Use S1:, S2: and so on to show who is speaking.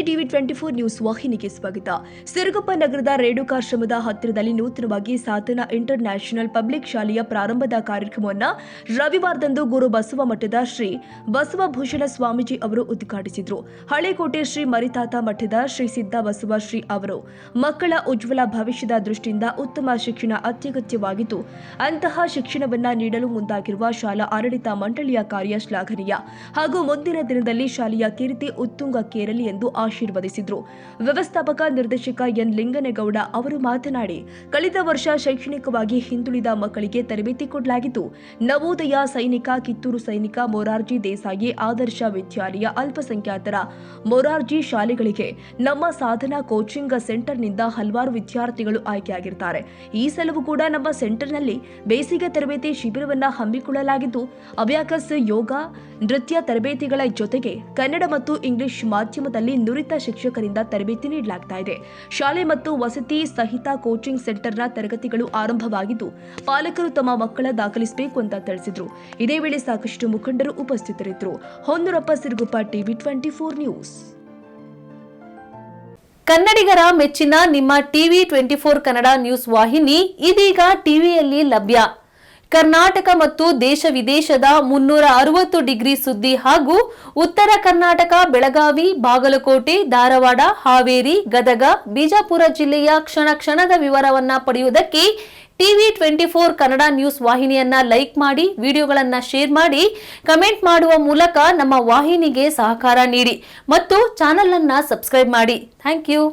S1: TV 24 news ವಾಹಿನಿಗೆ ಸ್ವಾಗತ. ಸಿರುಗುಪ್ಪ ನಗರದ ರೇಣುಕಾಶ್ರಮದ ಹತ್ತಿರದಲ್ಲಿ ನೂತನವಾಗಿ ಸಾಧನಾ ಇಂಟರ್ ನ್ಯಾಷನಲ್ ಪಬ್ಲಿಕ್ ಶಾಲೆಯ ಪ್ರಾರಂಭದ ಕಾರ್ಯಕ್ರಮವನ್ನು ರವಿವಾರದಂದು ಗುರು ಬಸವ ಮಠದ ಶ್ರೀ ಬಸವಭೂಷಣ ಸ್ವಾಮೀಜಿ ಅವರು ಉದ್ಘಾಟಿಸಿದರು. ಹಳೆಕೋಟೆ ಶ್ರೀ ಮರಿತಾತ ಮಠದ ಶ್ರೀ ಸಿದ್ಧ ಬಸವ ಶ್ರೀ ಅವರು ಮಕ್ಕಳ ಉಜ್ವಲ ಭವಿಷ್ಯದ ದೃಷ್ಟಿಯಿಂದ ಉತ್ತಮ ಶಿಕ್ಷಣ ಅತ್ಯಗತ್ಯವಾಗಿದ್ದು, ಅಂತಹ ಶಿಕ್ಷಣವನ್ನು ನೀಡಲು ಮುಂದಾಗಿರುವ ಶಾಲಾ ಆಡಳಿತ ಮಂಡಳಿಯ ಕಾರ್ಯ ಶ್ಲಾಘನೀಯ ಹಾಗೂ ಮುಂದಿನ ದಿನದಲ್ಲಿ ಶಾಲೆಯ ಕೀರ್ತಿ ಉತ್ತುಂಗಕ್ಕೇರಲಿ ಎಂದು ಆಶೀರ್ವದಿಸಿದರು. ವ್ಯವಸ್ಥಾಪಕ ನಿರ್ದೇಶಕ ಎನ್ ಲಿಂಗನಗೌಡ ಅವರು ಮಾತನಾಡಿ, ಕಳೆದ ವರ್ಷ ಶೈಕ್ಷಣಿಕವಾಗಿ ಹಿಂದುಳಿದ ಮಕ್ಕಳಿಗೆ ತರಬೇತಿ ಕೊಡಲಾಗಿದ್ದು, ನವೋದಯ ಸೈನಿಕ, ಕಿತ್ತೂರು ಸೈನಿಕ, ಮೊರಾರ್ಜಿ ದೇಸಾಯಿ ಆದರ್ಶ ವಿದ್ಯಾಲಯ, ಅಲ್ಪಸಂಖ್ಯಾತರ ಮೊರಾರ್ಜಿ ಶಾಲೆಗಳಿಗೆ ನಮ್ಮ ಸಾಧನಾ ಕೋಚಿಂಗ್ ಸೆಂಟರ್ನಿಂದ ಹಲವಾರು ವಿದ್ಯಾರ್ಥಿಗಳು ಆಯ್ಕೆಯಾಗಿದ್ದಾರೆ. ಈ ಸಲವೂ ಕೂಡ ನಮ್ಮ ಸೆಂಟರ್ನಲ್ಲಿ ಬೇಸಿಗೆ ತರಬೇತಿ ಶಿಬಿರವನ್ನು ಹಮ್ಮಿಕೊಳ್ಳಲಾಗಿದ್ದು, ಅಬ್ಯಾಕಸ್, ಯೋಗ, ನೃತ್ಯ ತರಬೇತಿಗಳ ಜೊತೆಗೆ ಕನ್ನಡ ಮತ್ತು ಇಂಗ್ಲಿಷ್ ಮಾಧ್ಯಮದಲ್ಲಿ ನುರಿತ ಶಿಕ್ಷಕರಿಂದ ತರಬೇತಿ ನೀಡಲಾಗ್ತಾ ಇದೆ. ಶಾಲೆ ಮತ್ತು ವಸತಿ ಸಹಿತ ಕೋಚಿಂಗ್ ಸೆಂಟರ್ನ ತರಗತಿಗಳು ಆರಂಭವಾಗಿದ್ದು, ಪಾಲಕರು ತಮ್ಮ ಮಕ್ಕಳ ದಾಖಲಿಸಬೇಕು ಅಂತ ತಿಳಿಸಿದರು. ಇದೇ ವೇಳೆ ಸಾಕಷ್ಟು ಮುಖಂಡರು ಉಪಸ್ಥಿತರಿದ್ದರು. Honnurappa, Siruguppa, TV 24 news.
S2: ಕನ್ನಡಿಗರ ಮೆಚ್ಚಿನ ನಿಮ್ಮ ಟಿವಿ 24 ಕನ್ನಡ ನ್ಯೂಸ್ ವಾಹಿನಿ ಇದೀಗ ಟಿವಿಯಲ್ಲಿ ಲಭ್ಯ. ಕರ್ನಾಟಕ ಮತ್ತು ದೇಶ ವಿದೇಶದ 360 ಡಿಗ್ರಿ ಸುದ್ದಿ ಹಾಗೂ ಉತ್ತರ ಕರ್ನಾಟಕ, ಬೆಳಗಾವಿ, ಬಾಗಲಕೋಟೆ, ಧಾರವಾಡ, ಹಾವೇರಿ, ಗದಗ, ಬಿಜಾಪುರ ಜಿಲ್ಲೆಯ ಕ್ಷಣ ಕ್ಷಣದ ವಿವರವನ್ನ ಪಡೆಯುವುದಕ್ಕೆ ಟಿವಿ 24 ಕನ್ನಡ ನ್ಯೂಸ್ ವಾಹಿನಿಯನ್ನ ಲೈಕ್ ಮಾಡಿ, ವಿಡಿಯೋಗಳನ್ನ ಶೇರ್ ಮಾಡಿ, ಕಮೆಂಟ್ ಮಾಡುವ ಮೂಲಕ ನಮ್ಮ ವಾಹಿನಿಗೆ ಸಹಕಾರ ನೀಡಿ ಮತ್ತು ಚಾನೆಲ್ ಅನ್ನ ಸಬ್ಸ್ಕ್ರೈಬ್ ಮಾಡಿ. Thank you.